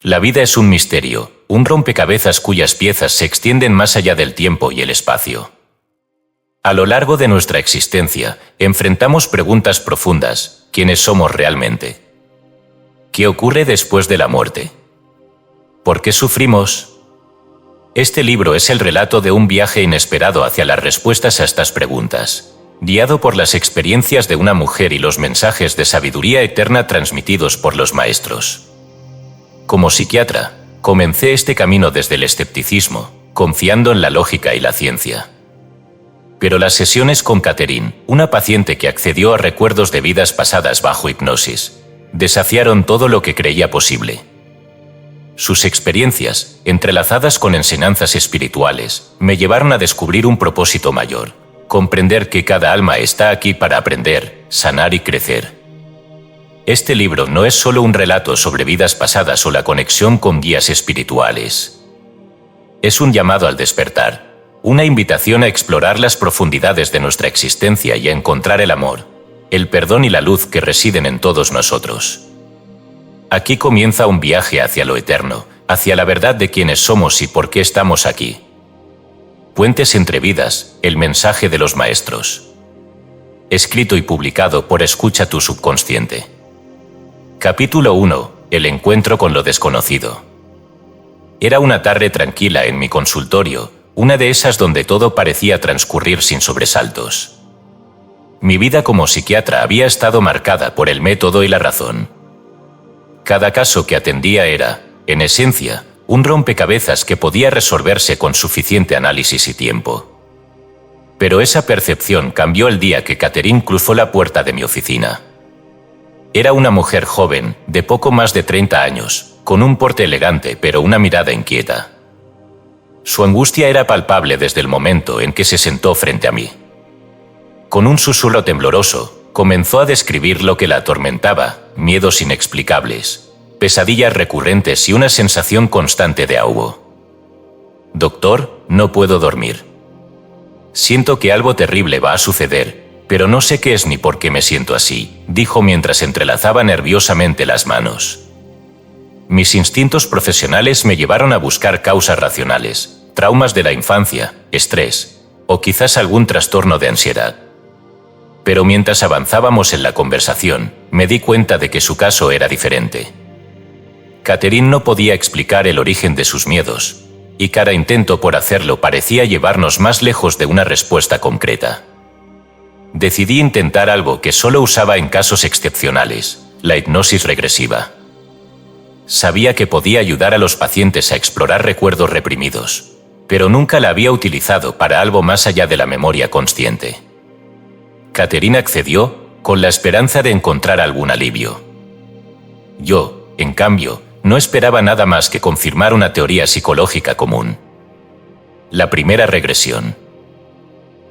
La vida es un misterio, un rompecabezas cuyas piezas se extienden más allá del tiempo y el espacio. A lo largo de nuestra existencia, enfrentamos preguntas profundas. ¿Quiénes somos realmente? ¿Qué ocurre después de la muerte? ¿Por qué sufrimos? Este libro es el relato de un viaje inesperado hacia las respuestas a estas preguntas, guiado por las experiencias de una mujer y los mensajes de sabiduría eterna transmitidos por los maestros. Como psiquiatra, comencé este camino desde el escepticismo, confiando en la lógica y la ciencia. Pero las sesiones con Catherine, una paciente que accedió a recuerdos de vidas pasadas bajo hipnosis, desafiaron todo lo que creía posible. Sus experiencias, entrelazadas con enseñanzas espirituales, me llevaron a descubrir un propósito mayor: comprender que cada alma está aquí para aprender, sanar y crecer. Este libro no es solo un relato sobre vidas pasadas o la conexión con guías espirituales. Es un llamado al despertar, una invitación a explorar las profundidades de nuestra existencia y a encontrar el amor, el perdón y la luz que residen en todos nosotros. Aquí comienza un viaje hacia lo eterno, hacia la verdad de quiénes somos y por qué estamos aquí. Puentes entre vidas, el mensaje de los maestros. Escrito y publicado por Escucha tu subconsciente. Capítulo 1. El encuentro con lo desconocido. Era una tarde tranquila en mi consultorio, una de esas donde todo parecía transcurrir sin sobresaltos. Mi vida como psiquiatra había estado marcada por el método y la razón. Cada caso que atendía era, en esencia, un rompecabezas que podía resolverse con suficiente análisis y tiempo. Pero esa percepción cambió el día que Catherine cruzó la puerta de mi oficina. Era una mujer joven, de poco más de 30 años, con un porte elegante pero una mirada inquieta. Su angustia era palpable desde el momento en que se sentó frente a mí. Con un susurro tembloroso, comenzó a describir lo que la atormentaba: miedos inexplicables, pesadillas recurrentes y una sensación constante de ahogo. «Doctor, no puedo dormir. Siento que algo terrible va a suceder, pero no sé qué es ni por qué me siento así», dijo mientras entrelazaba nerviosamente las manos. Mis instintos profesionales me llevaron a buscar causas racionales: traumas de la infancia, estrés, o quizás algún trastorno de ansiedad. Pero mientras avanzábamos en la conversación, me di cuenta de que su caso era diferente. Catherine no podía explicar el origen de sus miedos, y cada intento por hacerlo parecía llevarnos más lejos de una respuesta concreta. Decidí intentar algo que solo usaba en casos excepcionales: la hipnosis regresiva. Sabía que podía ayudar a los pacientes a explorar recuerdos reprimidos, pero nunca la había utilizado para algo más allá de la memoria consciente. Catherine accedió, con la esperanza de encontrar algún alivio. Yo, en cambio, no esperaba nada más que confirmar una teoría psicológica común: la primera regresión.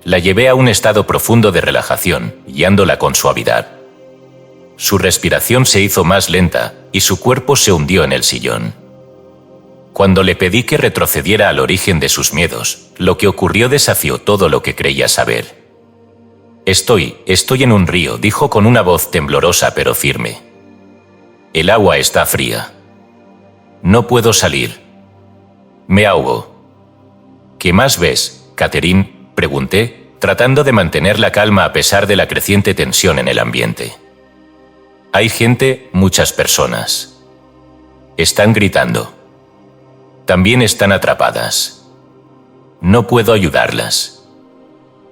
La llevé a un estado profundo de relajación, guiándola con suavidad. Su respiración se hizo más lenta y su cuerpo se hundió en el sillón. Cuando le pedí que retrocediera al origen de sus miedos, lo que ocurrió desafió todo lo que creía saber. Estoy en un río», dijo con una voz temblorosa pero firme. «El agua está fría. No puedo salir. Me ahogo». «¿Qué más ves, Catherine?», pregunté, tratando de mantener la calma a pesar de la creciente tensión en el ambiente. «Hay gente, muchas personas. Están gritando. También están atrapadas. No puedo ayudarlas.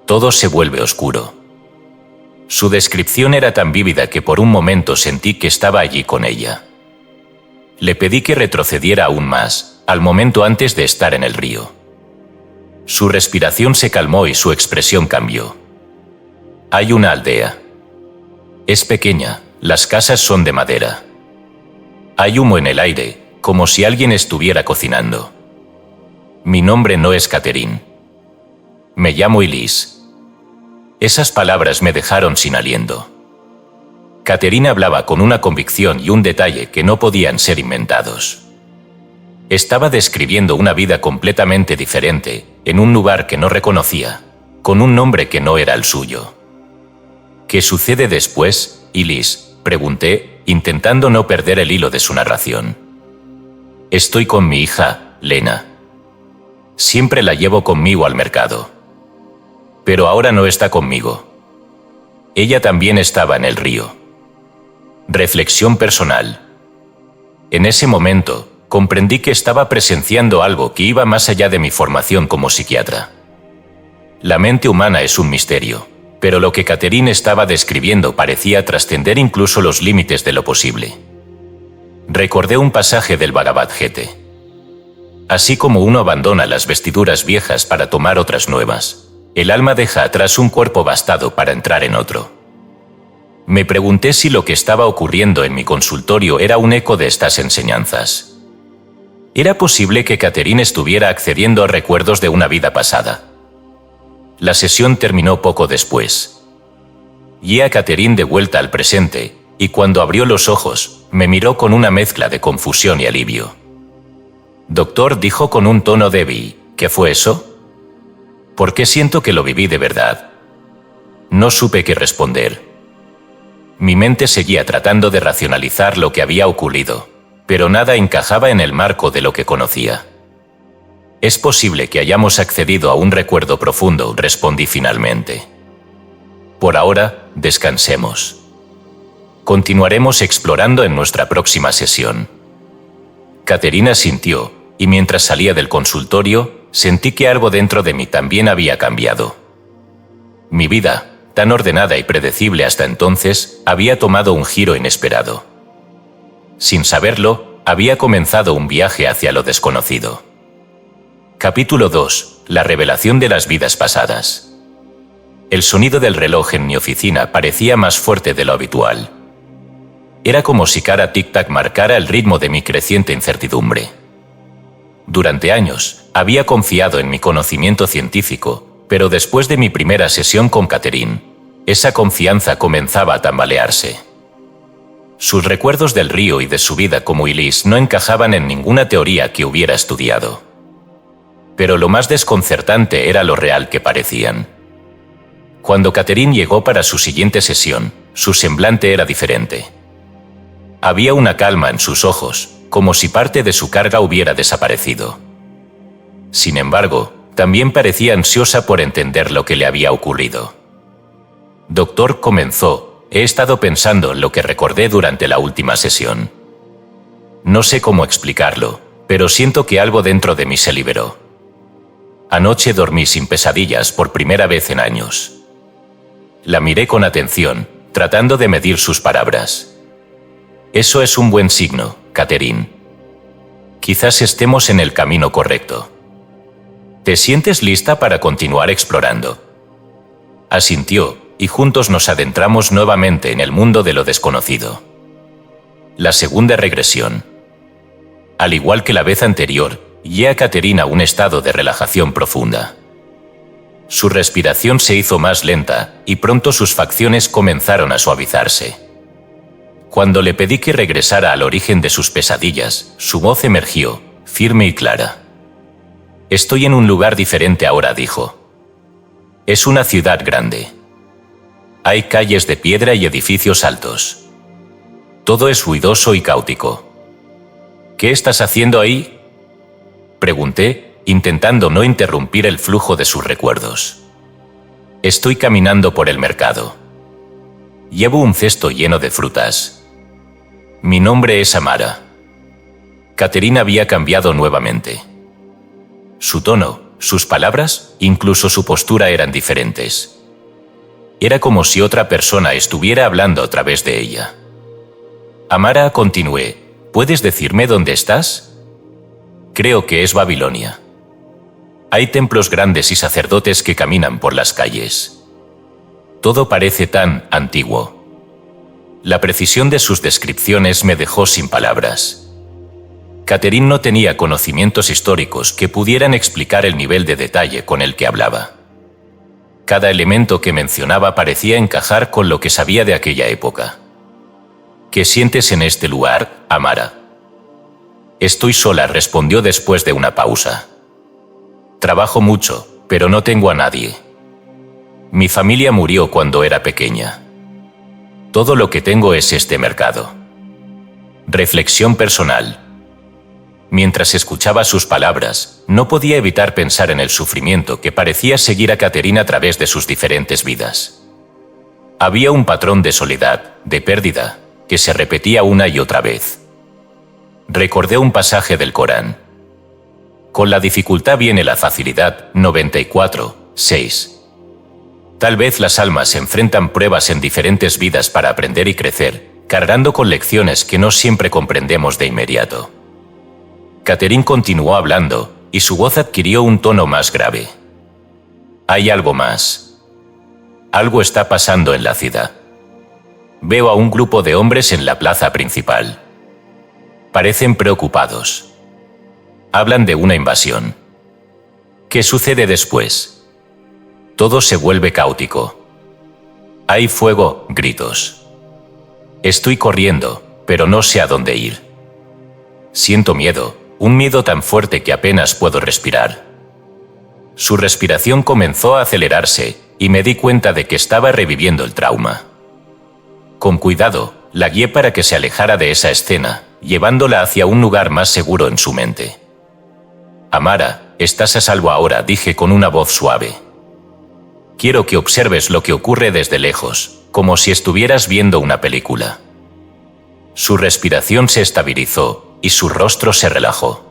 Todo se vuelve oscuro». Su descripción era tan vívida que por un momento sentí que estaba allí con ella. Le pedí que retrocediera aún más, al momento antes de estar en el río. Su respiración se calmó y su expresión cambió. «Hay una aldea. Es pequeña, las casas son de madera. Hay humo en el aire, como si alguien estuviera cocinando. Mi nombre no es Catherine. Me llamo Elise». Esas palabras me dejaron sin aliento. Catherine hablaba con una convicción y un detalle que no podían ser inventados. Estaba describiendo una vida completamente diferente, en un lugar que no reconocía, con un nombre que no era el suyo. «¿Qué sucede después, Elise?», pregunté, intentando no perder el hilo de su narración. Estoy con mi hija, Lena. Siempre la llevo conmigo al mercado. Pero ahora no está conmigo. Ella también estaba en el río. Reflexión personal. En ese momento, comprendí que estaba presenciando algo que iba más allá de mi formación como psiquiatra. La mente humana es un misterio, pero lo que Catherine estaba describiendo parecía trascender incluso los límites de lo posible. Recordé un pasaje del Bhagavad Gita. Así como uno abandona las vestiduras viejas para tomar otras nuevas, el alma deja atrás un cuerpo bastado para entrar en otro. Me pregunté si lo que estaba ocurriendo en mi consultorio era un eco de estas enseñanzas. ¿Era posible que Catherine estuviera accediendo a recuerdos de una vida pasada? La sesión terminó poco después. Guié a Catherine de vuelta al presente, y cuando abrió los ojos, me miró con una mezcla de confusión y alivio. Doctor, dijo con un tono débil, ¿qué fue eso? ¿Por qué siento que lo viví de verdad? No supe qué responder. Mi mente seguía tratando de racionalizar lo que había ocurrido, pero nada encajaba en el marco de lo que conocía. Es posible que hayamos accedido a un recuerdo profundo, respondí finalmente. Por ahora, descansemos. Continuaremos explorando en nuestra próxima sesión. Catherine asintió, y mientras salía del consultorio, sentí que algo dentro de mí también había cambiado. Mi vida, tan ordenada y predecible hasta entonces, había tomado un giro inesperado. Sin saberlo, había comenzado un viaje hacia lo desconocido. Capítulo 2. La revelación de las vidas pasadas. El sonido del reloj en mi oficina parecía más fuerte de lo habitual. Era como si cada tic-tac marcara el ritmo de mi creciente incertidumbre. Durante años, había confiado en mi conocimiento científico, pero después de mi primera sesión con Catherine, esa confianza comenzaba a tambalearse. Sus recuerdos del río y de su vida como Ulises no encajaban en ninguna teoría que hubiera estudiado. Pero lo más desconcertante era lo real que parecían. Cuando Catherine llegó para su siguiente sesión, su semblante era diferente. Había una calma en sus ojos, como si parte de su carga hubiera desaparecido. Sin embargo, también parecía ansiosa por entender lo que le había ocurrido. Doctor, comenzó, he estado pensando en lo que recordé durante la última sesión. No sé cómo explicarlo, pero siento que algo dentro de mí se liberó. Anoche dormí sin pesadillas por primera vez en años. La miré con atención, tratando de medir sus palabras. Eso es un buen signo, Catherine. Quizás estemos en el camino correcto. ¿Te sientes lista para continuar explorando? Asintió, y juntos nos adentramos nuevamente en el mundo de lo desconocido. La segunda regresión. Al igual que la vez anterior, guié a Catherine a un estado de relajación profunda. Su respiración se hizo más lenta, y pronto sus facciones comenzaron a suavizarse. Cuando le pedí que regresara al origen de sus pesadillas, su voz emergió, firme y clara. Estoy en un lugar diferente ahora, dijo. Es una ciudad grande. Hay calles de piedra y edificios altos. Todo es ruidoso y caótico. ¿Qué estás haciendo ahí? Pregunté, intentando no interrumpir el flujo de sus recuerdos. Estoy caminando por el mercado. Llevo un cesto lleno de frutas. Mi nombre es Amara. Catherine había cambiado nuevamente. Su tono, sus palabras, incluso su postura eran diferentes. Era como si otra persona estuviera hablando a través de ella. Amara, continué, ¿puedes decirme dónde estás? Creo que es Babilonia. Hay templos grandes y sacerdotes que caminan por las calles. Todo parece tan antiguo. La precisión de sus descripciones me dejó sin palabras. Catherine no tenía conocimientos históricos que pudieran explicar el nivel de detalle con el que hablaba. Cada elemento que mencionaba parecía encajar con lo que sabía de aquella época. ¿Qué sientes en este lugar, Amara? Estoy sola, respondió después de una pausa. Trabajo mucho, pero no tengo a nadie. Mi familia murió cuando era pequeña. Todo lo que tengo es este mercado. Reflexión personal. Mientras escuchaba sus palabras, no podía evitar pensar en el sufrimiento que parecía seguir a Catherine a través de sus diferentes vidas. Había un patrón de soledad, de pérdida, que se repetía una y otra vez. Recordé un pasaje del Corán. Con la dificultad viene la facilidad, 94:6. Tal vez las almas enfrentan pruebas en diferentes vidas para aprender y crecer, cargando con lecciones que no siempre comprendemos de inmediato. Catherine continuó hablando, y su voz adquirió un tono más grave. Hay algo más. Algo está pasando en la ciudad. Veo a un grupo de hombres en la plaza principal. Parecen preocupados. Hablan de una invasión. ¿Qué sucede después? Todo se vuelve caótico. Hay fuego, gritos. Estoy corriendo, pero no sé a dónde ir. Siento miedo, un miedo tan fuerte que apenas puedo respirar. Su respiración comenzó a acelerarse y me di cuenta de que estaba reviviendo el trauma. Con cuidado, la guié para que se alejara de esa escena, llevándola hacia un lugar más seguro en su mente. Amara, estás a salvo ahora, dije con una voz suave. Quiero que observes lo que ocurre desde lejos, como si estuvieras viendo una película. Su respiración se estabilizó y su rostro se relajó.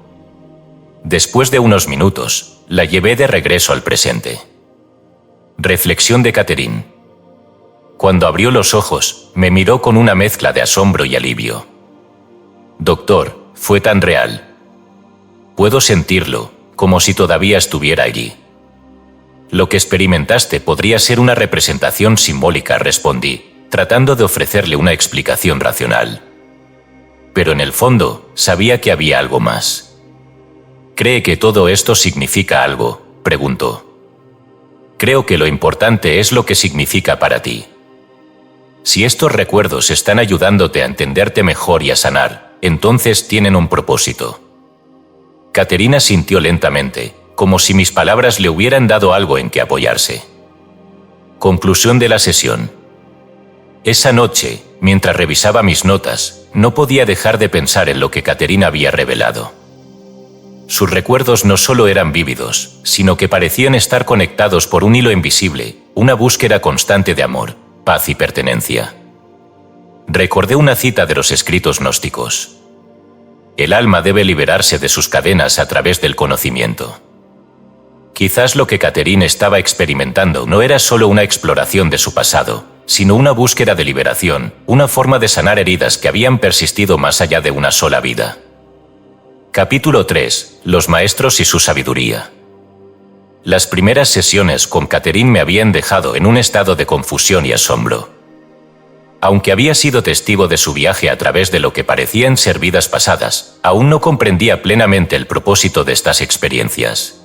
Después de unos minutos, la llevé de regreso al presente. Reflexión de Catherine. Cuando abrió los ojos, me miró con una mezcla de asombro y alivio. Doctor, fue tan real. Puedo sentirlo, como si todavía estuviera allí. Lo que experimentaste podría ser una representación simbólica, respondí, tratando de ofrecerle una explicación racional. Pero en el fondo, sabía que había algo más. ¿Cree que todo esto significa algo?, preguntó. Creo que lo importante es lo que significa para ti. Si estos recuerdos están ayudándote a entenderte mejor y a sanar, entonces tienen un propósito. Catherine sintió lentamente, como si mis palabras le hubieran dado algo en que apoyarse. Conclusión de la sesión. Esa noche, mientras revisaba mis notas, no podía dejar de pensar en lo que Catherine había revelado. Sus recuerdos no solo eran vívidos, sino que parecían estar conectados por un hilo invisible, una búsqueda constante de amor, paz y pertenencia. Recordé una cita de los escritos gnósticos. El alma debe liberarse de sus cadenas a través del conocimiento. Quizás lo que Catherine estaba experimentando no era solo una exploración de su pasado, sino una búsqueda de liberación, una forma de sanar heridas que habían persistido más allá de una sola vida. Capítulo 3. Los maestros y su sabiduría. Las primeras sesiones con Catherine me habían dejado en un estado de confusión y asombro. Aunque había sido testigo de su viaje a través de lo que parecían ser vidas pasadas, aún no comprendía plenamente el propósito de estas experiencias.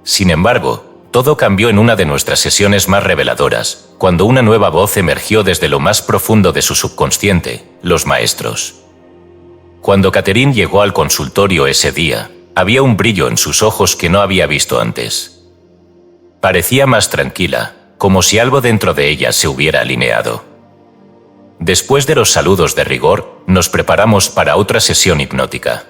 Sin embargo, todo cambió en una de nuestras sesiones más reveladoras, cuando una nueva voz emergió desde lo más profundo de su subconsciente, los maestros. Cuando Catherine llegó al consultorio ese día, había un brillo en sus ojos que no había visto antes. Parecía más tranquila, como si algo dentro de ella se hubiera alineado. Después de los saludos de rigor, nos preparamos para otra sesión hipnótica.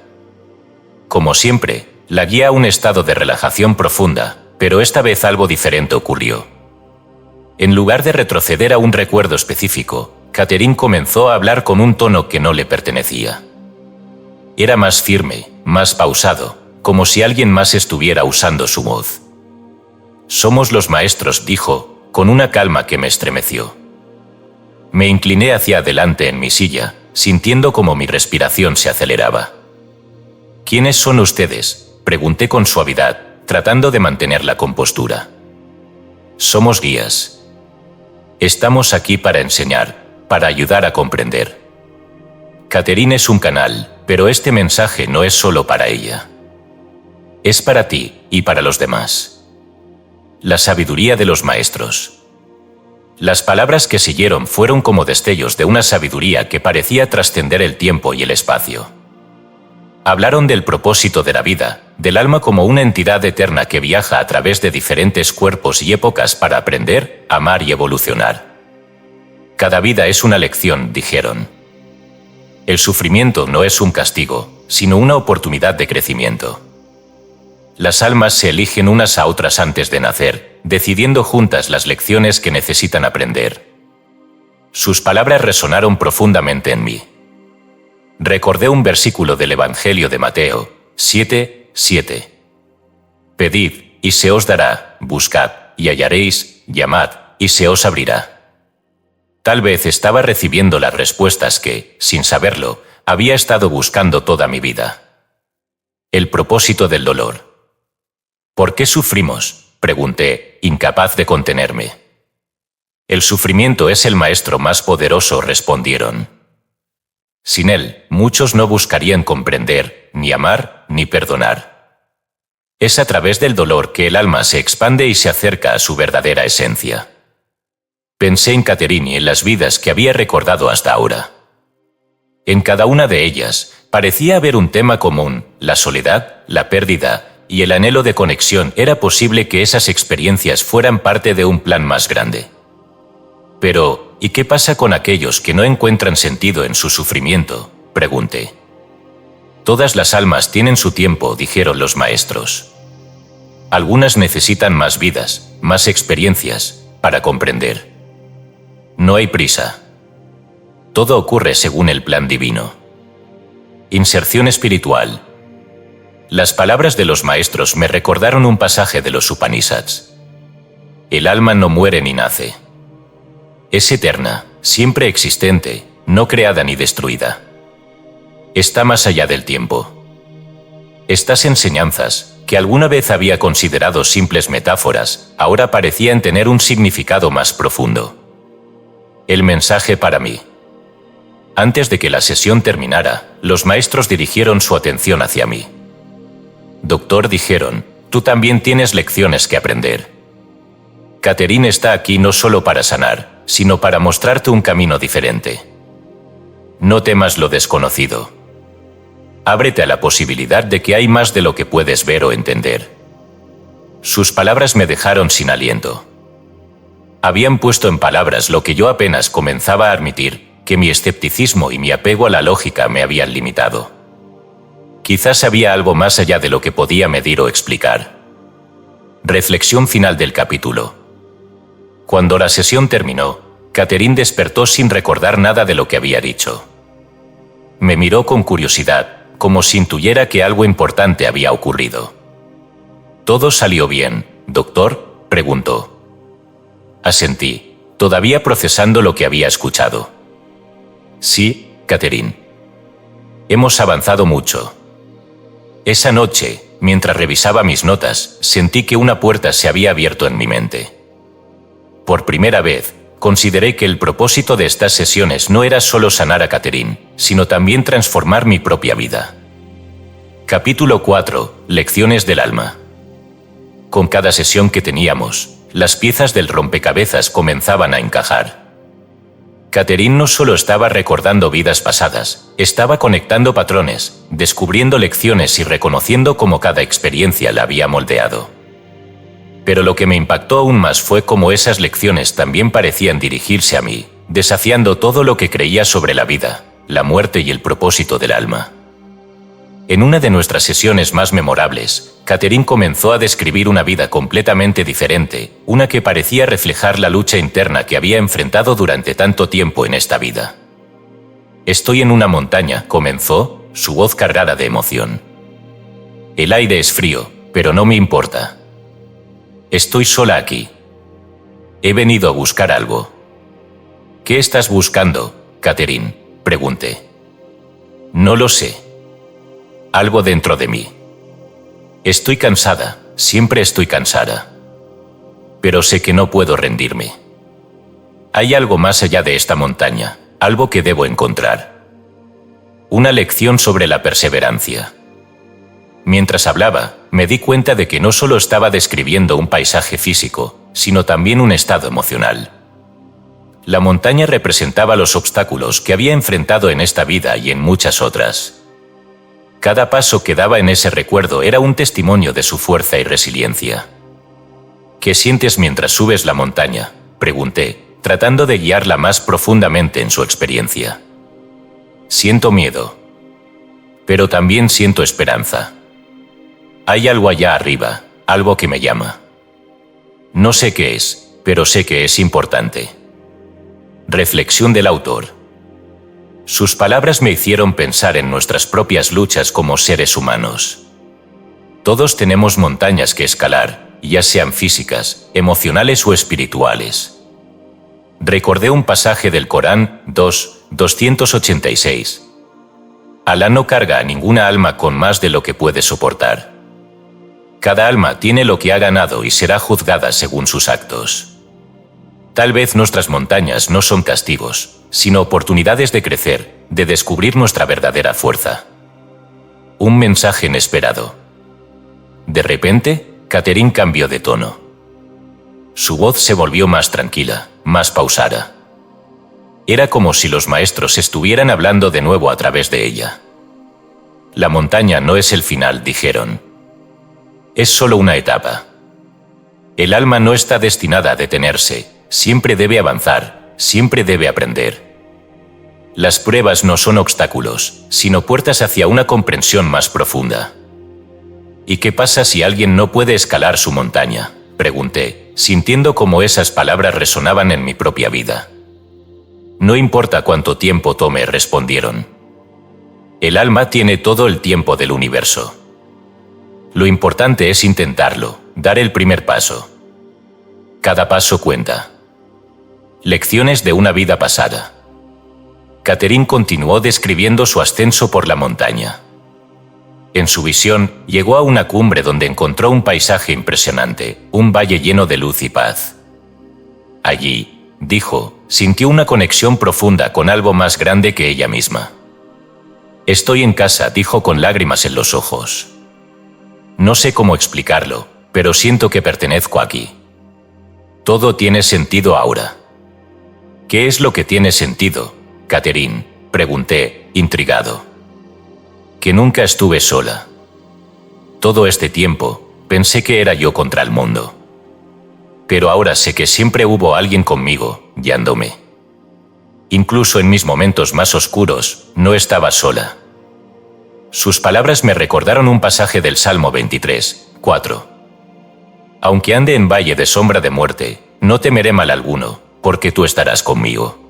Como siempre, la guié a un estado de relajación profunda, pero esta vez algo diferente ocurrió. En lugar de retroceder a un recuerdo específico, Catherine comenzó a hablar con un tono que no le pertenecía. Era más firme, más pausado, como si alguien más estuviera usando su voz. «Somos los maestros», dijo, con una calma que me estremeció. Me incliné hacia adelante en mi silla, sintiendo como mi respiración se aceleraba. «¿Quiénes son ustedes?», pregunté con suavidad, tratando de mantener la compostura. «Somos guías. Estamos aquí para enseñar, para ayudar a comprender». Catherine es un canal, pero este mensaje no es solo para ella. Es para ti y para los demás. La sabiduría de los maestros. Las palabras que siguieron fueron como destellos de una sabiduría que parecía trascender el tiempo y el espacio. Hablaron del propósito de la vida, del alma como una entidad eterna que viaja a través de diferentes cuerpos y épocas para aprender, amar y evolucionar. Cada vida es una lección, dijeron. El sufrimiento no es un castigo, sino una oportunidad de crecimiento. Las almas se eligen unas a otras antes de nacer, decidiendo juntas las lecciones que necesitan aprender. Sus palabras resonaron profundamente en mí. Recordé un versículo del Evangelio de Mateo, 7:7. Pedid, y se os dará, buscad, y hallaréis, llamad, y se os abrirá. Tal vez estaba recibiendo las respuestas que, sin saberlo, había estado buscando toda mi vida. El propósito del dolor. ¿Por qué sufrimos?, pregunté, incapaz de contenerme. El sufrimiento es el maestro más poderoso, respondieron. Sin él, muchos no buscarían comprender, ni amar, ni perdonar. Es a través del dolor que el alma se expande y se acerca a su verdadera esencia. Pensé en Catherine y en las vidas que había recordado hasta ahora. En cada una de ellas, parecía haber un tema común: la soledad, la pérdida y el anhelo de conexión. Era posible que esas experiencias fueran parte de un plan más grande. Pero, ¿y qué pasa con aquellos que no encuentran sentido en su sufrimiento?, pregunté. Todas las almas tienen su tiempo, dijeron los maestros. Algunas necesitan más vidas, más experiencias, para comprender. No hay prisa. Todo ocurre según el plan divino. Inserción espiritual. Las palabras de los maestros me recordaron un pasaje de los Upanishads. El alma no muere ni nace. Es eterna, siempre existente, no creada ni destruida. Está más allá del tiempo. Estas enseñanzas, que alguna vez había considerado simples metáforas, ahora parecían tener un significado más profundo. El mensaje para mí. Antes de que la sesión terminara, los maestros dirigieron su atención hacia mí. Doctor, dijeron, tú también tienes lecciones que aprender. Catherine está aquí no solo para sanar, sino para mostrarte un camino diferente. No temas lo desconocido. Ábrete a la posibilidad de que hay más de lo que puedes ver o entender. Sus palabras me dejaron sin aliento. Habían puesto en palabras lo que yo apenas comenzaba a admitir, que mi escepticismo y mi apego a la lógica me habían limitado. Quizás había algo más allá de lo que podía medir o explicar. Reflexión final del capítulo. Cuando la sesión terminó, Catherine despertó sin recordar nada de lo que había dicho. Me miró con curiosidad, como si intuyera que algo importante había ocurrido. ¿Todo salió bien, doctor?, preguntó. Asentí, todavía procesando lo que había escuchado. Sí, Catherine. Hemos avanzado mucho. Esa noche, mientras revisaba mis notas, sentí que una puerta se había abierto en mi mente. Por primera vez, consideré que el propósito de estas sesiones no era solo sanar a Catherine, sino también transformar mi propia vida. Capítulo 4. Lecciones del alma. Con cada sesión que teníamos, las piezas del rompecabezas comenzaban a encajar. Catherine no solo estaba recordando vidas pasadas, estaba conectando patrones, descubriendo lecciones y reconociendo cómo cada experiencia la había moldeado. Pero lo que me impactó aún más fue cómo esas lecciones también parecían dirigirse a mí, desafiando todo lo que creía sobre la vida, la muerte y el propósito del alma. En una de nuestras sesiones más memorables, Catherine comenzó a describir una vida completamente diferente, una que parecía reflejar la lucha interna que había enfrentado durante tanto tiempo en esta vida. Estoy en una montaña, comenzó, su voz cargada de emoción. El aire es frío, pero no me importa. Estoy sola aquí. He venido a buscar algo. ¿Qué estás buscando, Catherine?, pregunté. No lo sé. Algo dentro de mí. Estoy cansada, siempre estoy cansada. Pero sé que no puedo rendirme. Hay algo más allá de esta montaña, algo que debo encontrar. Una lección sobre la perseverancia. Mientras hablaba, me di cuenta de que no solo estaba describiendo un paisaje físico, sino también un estado emocional. La montaña representaba los obstáculos que había enfrentado en esta vida y en muchas otras. Cada paso que daba en ese recuerdo era un testimonio de su fuerza y resiliencia. ¿Qué sientes mientras subes la montaña?, pregunté, tratando de guiarla más profundamente en su experiencia. Siento miedo. pero también siento esperanza. Hay algo allá arriba, algo que me llama. No sé qué es, pero sé que es importante. Reflexión del autor. Sus palabras me hicieron pensar en nuestras propias luchas como seres humanos. Todos tenemos montañas que escalar, ya sean físicas, emocionales o espirituales. Recordé un pasaje del Corán 2:286. Alá no carga a ninguna alma con más de lo que puede soportar. Cada alma tiene lo que ha ganado y será juzgada según sus actos. Tal vez nuestras montañas no son castigos, sino oportunidades de crecer, de descubrir nuestra verdadera fuerza. Un mensaje inesperado. De repente, Catherine cambió de tono. Su voz se volvió más tranquila, más pausada. Era como si los maestros estuvieran hablando de nuevo a través de ella. La montaña no es el final, dijeron. Es solo una etapa. El alma no está destinada a detenerse, siempre debe avanzar, siempre debe aprender. Las pruebas no son obstáculos, sino puertas hacia una comprensión más profunda. ¿Y qué pasa si alguien no puede escalar su montaña?, pregunté, sintiendo cómo esas palabras resonaban en mi propia vida. No importa cuánto tiempo tome, respondieron. El alma tiene todo el tiempo del universo. Lo importante es intentarlo, dar el primer paso. Cada paso cuenta. Lecciones de una vida pasada. Catherine continuó describiendo su ascenso por la montaña. En su visión, llegó a una cumbre donde encontró un paisaje impresionante, un valle lleno de luz y paz. Allí, dijo, sintió una conexión profunda con algo más grande que ella misma. Estoy en casa, dijo con lágrimas en los ojos. No sé cómo explicarlo, pero siento que pertenezco aquí. Todo tiene sentido ahora. ¿Qué es lo que tiene sentido, Catherine?, pregunté, intrigado. Que nunca estuve sola. Todo este tiempo, pensé que era yo contra el mundo. Pero ahora sé que siempre hubo alguien conmigo, guiándome. Incluso en mis momentos más oscuros, no estaba sola. Sus palabras me recordaron un pasaje del Salmo 23:4. Aunque ande en valle de sombra de muerte, no temeré mal alguno, porque tú estarás conmigo.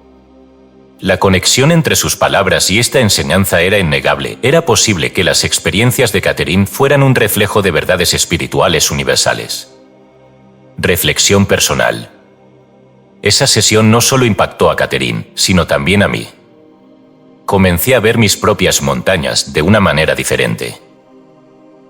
La conexión entre sus palabras y esta enseñanza era innegable. Era posible que las experiencias de Catherine fueran un reflejo de verdades espirituales universales. Reflexión personal. Esa sesión no solo impactó a Catherine, sino también a mí. Comencé a ver mis propias montañas de una manera diferente.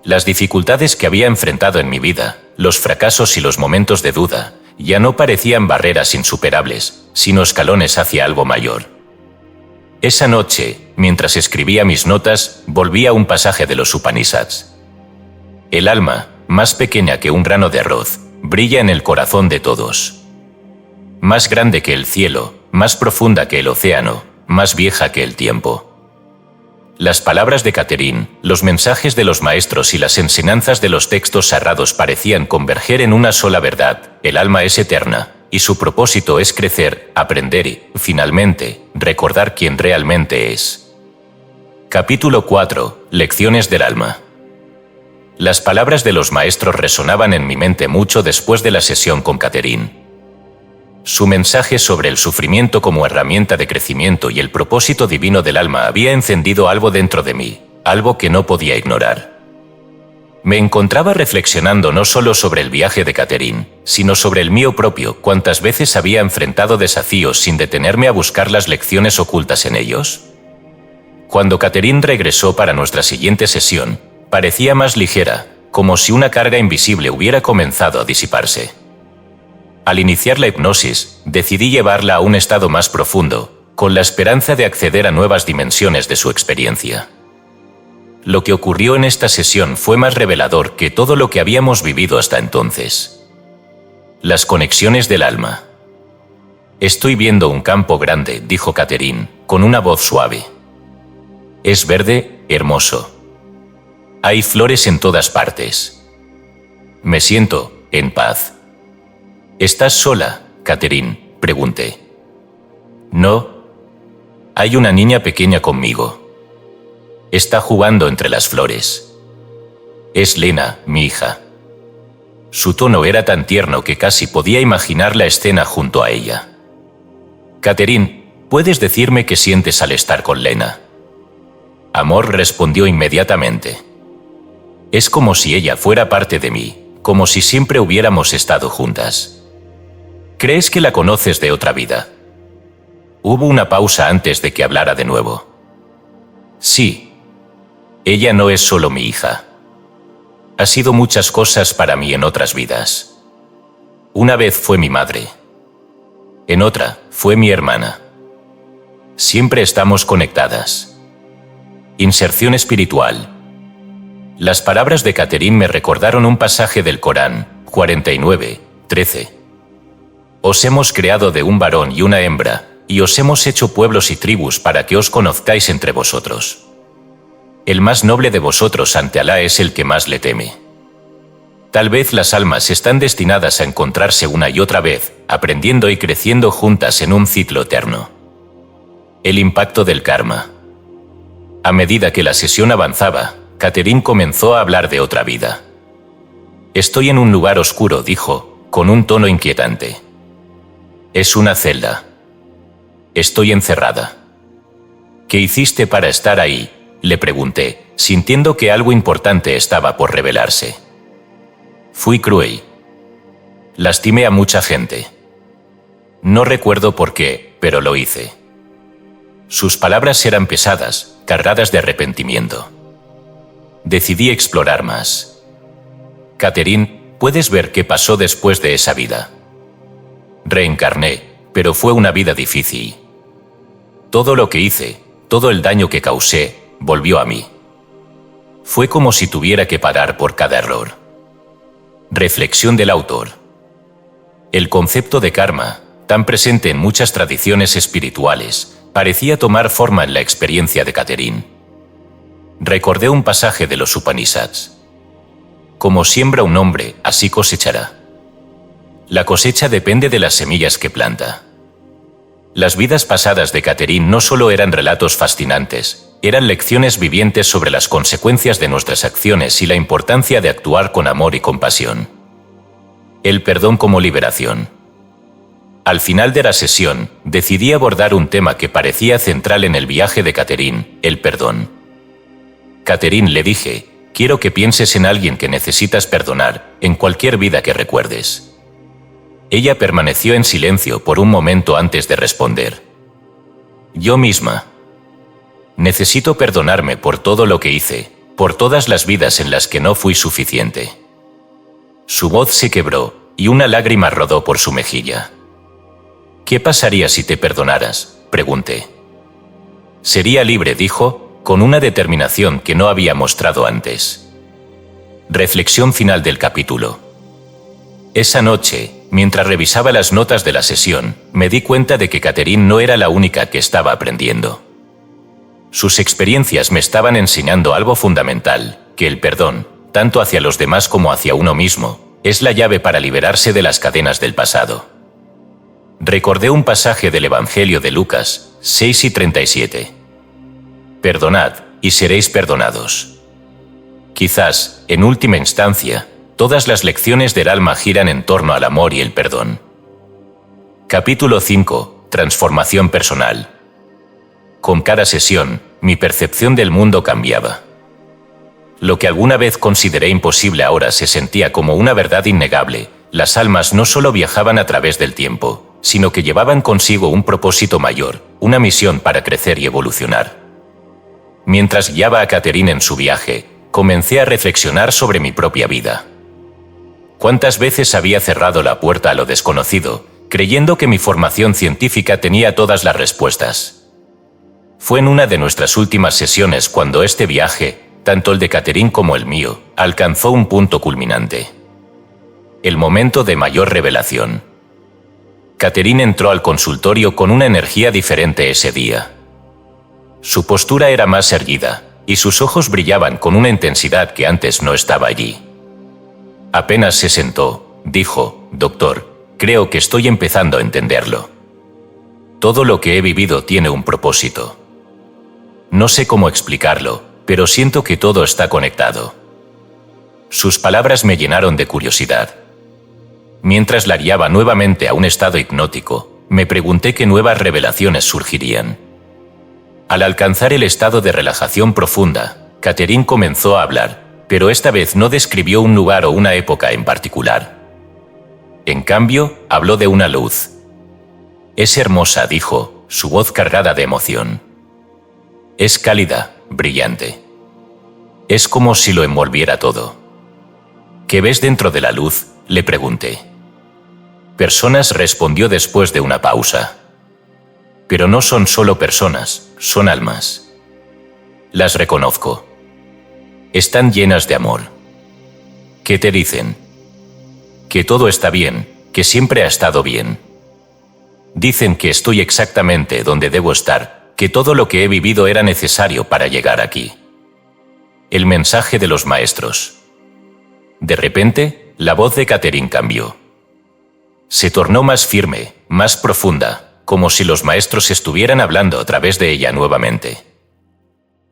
Las dificultades que había enfrentado en mi vida, los fracasos y los momentos de duda, ya no parecían barreras insuperables, sino escalones hacia algo mayor. Esa noche, mientras escribía mis notas, volví a un pasaje de los Upanishads. El alma, más pequeña que un grano de arroz, brilla en el corazón de todos. Más grande que el cielo, más profunda que el océano, más vieja que el tiempo. Las palabras de Catherine, los mensajes de los maestros y las enseñanzas de los textos sagrados parecían converger en una sola verdad: el alma es eterna, y su propósito es crecer, aprender y, finalmente, recordar quién realmente es. Capítulo 4. Lecciones del alma. Las palabras de los maestros resonaban en mi mente mucho después de la sesión con Catherine. Su mensaje sobre el sufrimiento como herramienta de crecimiento y el propósito divino del alma había encendido algo dentro de mí, algo que no podía ignorar. Me encontraba reflexionando no solo sobre el viaje de Catherine, sino sobre el mío propio, cuántas veces había enfrentado desafíos sin detenerme a buscar las lecciones ocultas en ellos. Cuando Catherine regresó para nuestra siguiente sesión, parecía más ligera, como si una carga invisible hubiera comenzado a disiparse. Al iniciar la hipnosis, decidí llevarla a un estado más profundo, con la esperanza de acceder a nuevas dimensiones de su experiencia. Lo que ocurrió en esta sesión fue más revelador que todo lo que habíamos vivido hasta entonces. Las conexiones del alma. Estoy viendo un campo grande, dijo Catherine, con una voz suave. Es verde, hermoso. Hay flores en todas partes. Me siento en paz. ¿Estás sola, Catherine?, pregunté. No. Hay una niña pequeña conmigo. está jugando entre las flores. Es Lena, mi hija. Su tono era tan tierno que casi podía imaginar la escena junto a ella. Catherine, ¿puedes decirme qué sientes al estar con Lena? Amor respondió inmediatamente. Es como si ella fuera parte de mí, como si siempre hubiéramos estado juntas. ¿Crees que la conoces de otra vida? Hubo una pausa antes de que hablara de nuevo. Sí. Ella no es solo mi hija. Ha sido muchas cosas para mí en otras vidas. Una vez fue mi madre. En otra, fue mi hermana. Siempre estamos conectadas. Inserción espiritual. Las palabras de Catherine me recordaron un pasaje del Corán, 49:13. Os hemos creado de un varón y una hembra, y os hemos hecho pueblos y tribus para que os conozcáis entre vosotros. El más noble de vosotros ante Alá es el que más le teme. Tal vez las almas están destinadas a encontrarse una y otra vez, aprendiendo y creciendo juntas en un ciclo eterno. El impacto del karma. A medida que la sesión avanzaba, Catherine comenzó a hablar de otra vida. Estoy en un lugar oscuro, dijo, con un tono inquietante. Es una celda. Estoy encerrada. ¿Qué hiciste para estar ahí?, le pregunté, sintiendo que algo importante estaba por revelarse. Fui cruel. Lastimé a mucha gente. No recuerdo por qué, pero lo hice. Sus palabras eran pesadas, cargadas de arrepentimiento. Decidí explorar más. Catherine, ¿puedes ver qué pasó después de esa vida? Reencarné, pero fue una vida difícil. Todo lo que hice, todo el daño que causé, volvió a mí. Fue como si tuviera que pagar por cada error. Reflexión del autor. El concepto de karma, tan presente en muchas tradiciones espirituales, parecía tomar forma en la experiencia de Catherine. Recordé un pasaje de los Upanishads. Como siembra un hombre, así cosechará. La cosecha depende de las semillas que planta. Las vidas pasadas de Catherine no solo eran relatos fascinantes, eran lecciones vivientes sobre las consecuencias de nuestras acciones y la importancia de actuar con amor y compasión. El perdón como liberación. Al final de la sesión, decidí abordar un tema que parecía central en el viaje de Catherine, el perdón. Catherine, le dije, quiero que pienses en alguien que necesitas perdonar, en cualquier vida que recuerdes. Ella permaneció en silencio por un momento antes de responder. Yo misma. Necesito perdonarme por todo lo que hice, por todas las vidas en las que no fui suficiente. Su voz se quebró, y una lágrima rodó por su mejilla. ¿Qué pasaría si te perdonaras?, pregunté. Sería libre, dijo, con una determinación que no había mostrado antes. Reflexión final del capítulo. Esa noche, mientras revisaba las notas de la sesión, me di cuenta de que Catherine no era la única que estaba aprendiendo. Sus experiencias me estaban enseñando algo fundamental, que el perdón, tanto hacia los demás como hacia uno mismo, es la llave para liberarse de las cadenas del pasado. Recordé un pasaje del Evangelio de Lucas, 6:37. Perdonad, y seréis perdonados. Quizás, en última instancia, todas las lecciones del alma giran en torno al amor y el perdón. Capítulo 5. Transformación personal. Con cada sesión, mi percepción del mundo cambiaba. Lo que alguna vez consideré imposible ahora se sentía como una verdad innegable. Las almas no solo viajaban a través del tiempo, sino que llevaban consigo un propósito mayor, una misión para crecer y evolucionar. Mientras guiaba a Catherine en su viaje, comencé a reflexionar sobre mi propia vida. ¿Cuántas veces había cerrado la puerta a lo desconocido, creyendo que mi formación científica tenía todas las respuestas? Fue en una de nuestras últimas sesiones cuando este viaje, tanto el de Catherine como el mío, alcanzó un punto culminante. El momento de mayor revelación. Catherine entró al consultorio con una energía diferente ese día. Su postura era más erguida, y sus ojos brillaban con una intensidad que antes no estaba allí. Apenas se sentó, dijo, «Doctor, creo que estoy empezando a entenderlo. Todo lo que he vivido tiene un propósito. No sé cómo explicarlo, pero siento que todo está conectado. Sus palabras me llenaron de curiosidad. Mientras la guiaba nuevamente a un estado hipnótico, me pregunté qué nuevas revelaciones surgirían. Al alcanzar el estado de relajación profunda, Catherine comenzó a hablar, pero esta vez no describió un lugar o una época en particular. En cambio, habló de una luz. Es hermosa, dijo, su voz cargada de emoción. Es cálida, brillante. Es como si lo envolviera todo. ¿Qué ves dentro de la luz?, le pregunté. Personas, respondió después de una pausa. Pero no son solo personas, son almas. Las reconozco. Están llenas de amor. ¿Qué te dicen? Que todo está bien, que siempre ha estado bien. Dicen que estoy exactamente donde debo estar, que todo lo que he vivido era necesario para llegar aquí. El mensaje de los maestros. De repente, la voz de Catherine cambió. Se tornó más firme, más profunda, como si los maestros estuvieran hablando a través de ella nuevamente.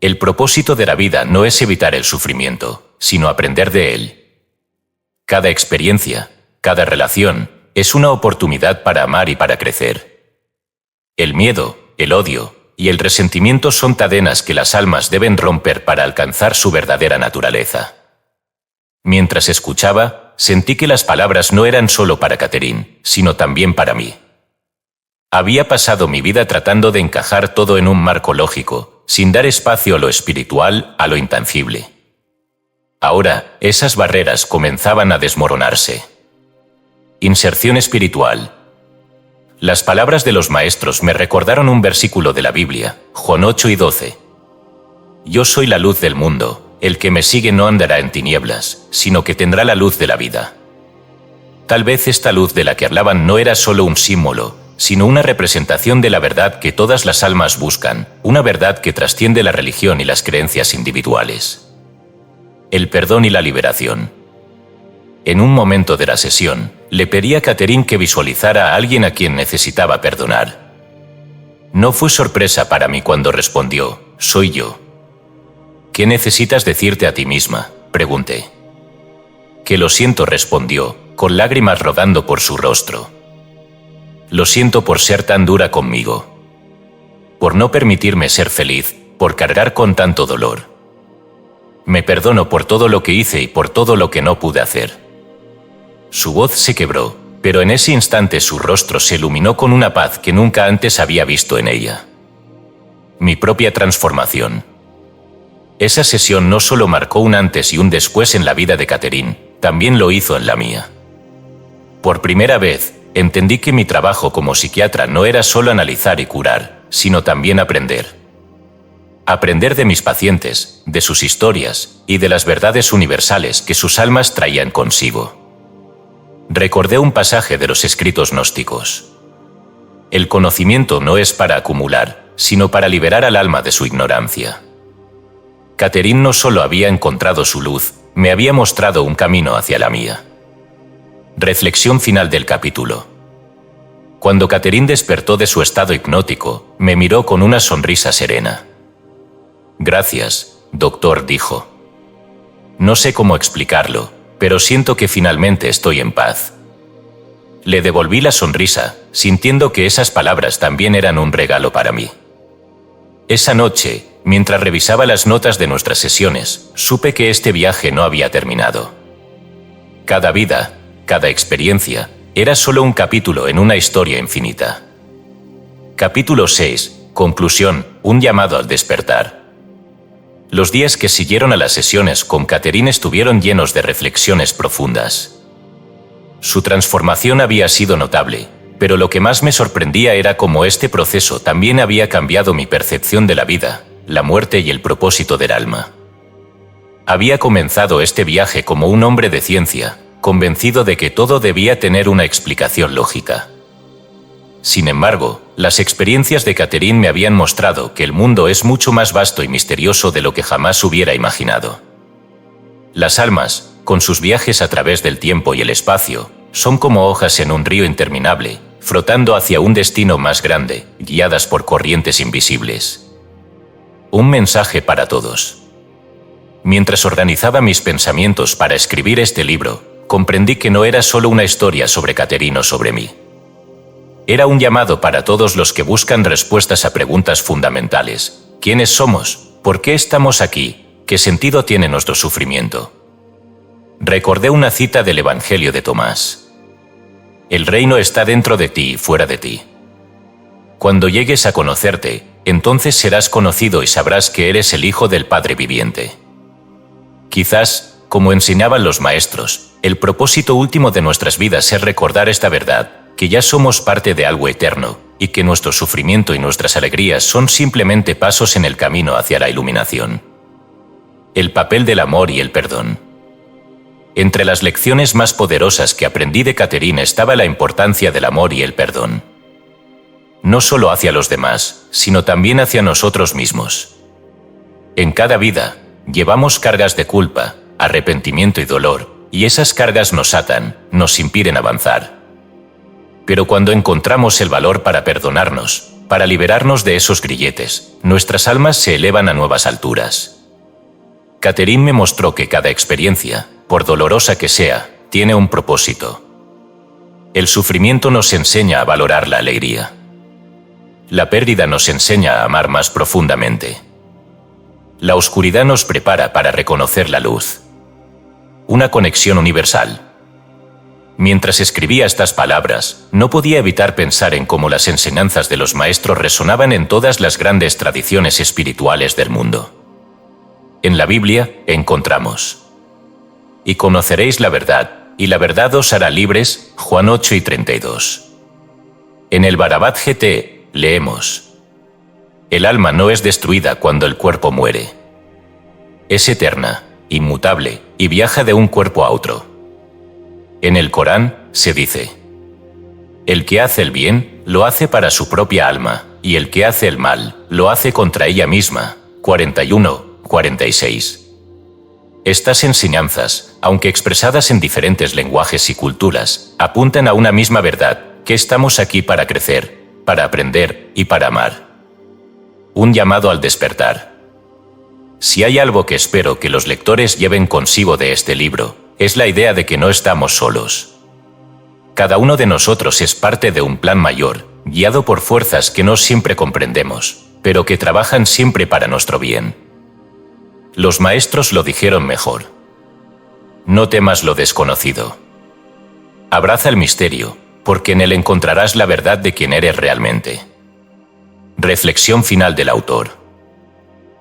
El propósito de la vida no es evitar el sufrimiento, sino aprender de él. Cada experiencia, cada relación, es una oportunidad para amar y para crecer. El miedo, el odio y el resentimiento son cadenas que las almas deben romper para alcanzar su verdadera naturaleza. Mientras escuchaba, sentí que las palabras no eran solo para Catherine, sino también para mí. Había pasado mi vida tratando de encajar todo en un marco lógico, sin dar espacio a lo espiritual, a lo intangible. Ahora, esas barreras comenzaban a desmoronarse. Inserción espiritual. Las palabras de los maestros me recordaron un versículo de la Biblia, Juan 8 y 12. Yo soy la luz del mundo, el que me sigue no andará en tinieblas, sino que tendrá la luz de la vida. Tal vez esta luz de la que hablaban no era solo un símbolo, sino una representación de la verdad que todas las almas buscan, una verdad que trasciende la religión y las creencias individuales. El perdón y la liberación. En un momento de la sesión, le pedí a Catherine que visualizara a alguien a quien necesitaba perdonar. No fue sorpresa para mí cuando respondió, soy yo. ¿Qué necesitas decirte a ti misma?, pregunté. Que lo siento, respondió, con lágrimas rodando por su rostro. Lo siento por ser tan dura conmigo. Por no permitirme ser feliz, por cargar con tanto dolor. Me perdono por todo lo que hice y por todo lo que no pude hacer. Su voz se quebró, pero en ese instante su rostro se iluminó con una paz que nunca antes había visto en ella. Mi propia transformación. Esa sesión no solo marcó un antes y un después en la vida de Catherine, también lo hizo en la mía. Por primera vez, entendí que mi trabajo como psiquiatra no era solo analizar y curar, sino también aprender. Aprender de mis pacientes, de sus historias y de las verdades universales que sus almas traían consigo. Recordé un pasaje de los escritos gnósticos. El conocimiento no es para acumular, sino para liberar al alma de su ignorancia. Catherine no solo había encontrado su luz, me había mostrado un camino hacia la mía. Reflexión final del capítulo. Cuando Catherine despertó de su estado hipnótico, me miró con una sonrisa serena. Gracias, doctor, dijo. No sé cómo explicarlo, pero siento que finalmente estoy en paz. Le devolví la sonrisa, sintiendo que esas palabras también eran un regalo para mí. Esa noche, mientras revisaba las notas de nuestras sesiones, supe que este viaje no había terminado. Cada vida, cada experiencia, era solo un capítulo en una historia infinita. Capítulo 6. Conclusión, un llamado al despertar. Los días que siguieron a las sesiones con Catherine estuvieron llenos de reflexiones profundas. Su transformación había sido notable, pero lo que más me sorprendía era cómo este proceso también había cambiado mi percepción de la vida, la muerte y el propósito del alma. Había comenzado este viaje como un hombre de ciencia, convencido de que todo debía tener una explicación lógica. Sin embargo, las experiencias de Catherine me habían mostrado que el mundo es mucho más vasto y misterioso de lo que jamás hubiera imaginado. Las almas, con sus viajes a través del tiempo y el espacio, son como hojas en un río interminable, flotando hacia un destino más grande, guiadas por corrientes invisibles. Un mensaje para todos. Mientras organizaba mis pensamientos para escribir este libro, comprendí que no era solo una historia sobre Catherine o sobre mí. Era un llamado para todos los que buscan respuestas a preguntas fundamentales. ¿Quiénes somos? ¿Por qué estamos aquí? ¿Qué sentido tiene nuestro sufrimiento? Recordé una cita del Evangelio de Tomás. El reino está dentro de ti y fuera de ti. Cuando llegues a conocerte, entonces serás conocido y sabrás que eres el Hijo del Padre viviente. Quizás, como enseñaban los maestros, el propósito último de nuestras vidas es recordar esta verdad, que ya somos parte de algo eterno, y que nuestro sufrimiento y nuestras alegrías son simplemente pasos en el camino hacia la iluminación. El papel del amor y el perdón. Entre las lecciones más poderosas que aprendí de Catherine estaba la importancia del amor y el perdón. No solo hacia los demás, sino también hacia nosotros mismos. En cada vida, llevamos cargas de culpa, arrepentimiento y dolor, y esas cargas nos atan, nos impiden avanzar. Pero cuando encontramos el valor para perdonarnos, para liberarnos de esos grilletes, nuestras almas se elevan a nuevas alturas. Catherine me mostró que cada experiencia, por dolorosa que sea, tiene un propósito. El sufrimiento nos enseña a valorar la alegría. La pérdida nos enseña a amar más profundamente. La oscuridad nos prepara para reconocer la luz. Una conexión universal. Mientras escribía estas palabras, no podía evitar pensar en cómo las enseñanzas de los maestros resonaban en todas las grandes tradiciones espirituales del mundo. En la Biblia encontramos: y conoceréis la verdad, y la verdad os hará libres, Juan 8:32. En el Bhagavad Gita leemos: el alma no es destruida cuando el cuerpo muere. Es eterna, inmutable, y viaja de un cuerpo a otro. En el Corán se dice: el que hace el bien, lo hace para su propia alma, y el que hace el mal, lo hace contra ella misma. 41-46. Estas enseñanzas, aunque expresadas en diferentes lenguajes y culturas, apuntan a una misma verdad, que estamos aquí para crecer, para aprender y para amar. Un llamado al despertar. Si hay algo que espero que los lectores lleven consigo de este libro, es la idea de que no estamos solos. Cada uno de nosotros es parte de un plan mayor, guiado por fuerzas que no siempre comprendemos, pero que trabajan siempre para nuestro bien. Los maestros lo dijeron mejor: no temas lo desconocido. Abraza el misterio, porque en él encontrarás la verdad de quién eres realmente. Reflexión final del autor.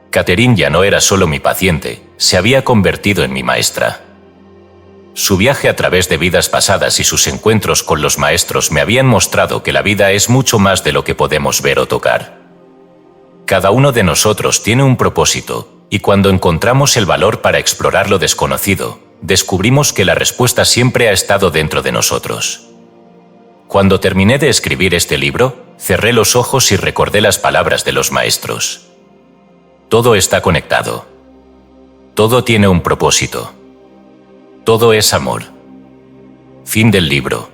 Catherine ya no era solo mi paciente, se había convertido en mi maestra. Su viaje a través de vidas pasadas y sus encuentros con los maestros me habían mostrado que la vida es mucho más de lo que podemos ver o tocar. Cada uno de nosotros tiene un propósito, y cuando encontramos el valor para explorar lo desconocido, descubrimos que la respuesta siempre ha estado dentro de nosotros. Cuando terminé de escribir este libro, cerré los ojos y recordé las palabras de los maestros. Todo está conectado. Todo tiene un propósito. Todo es amor. Fin del libro.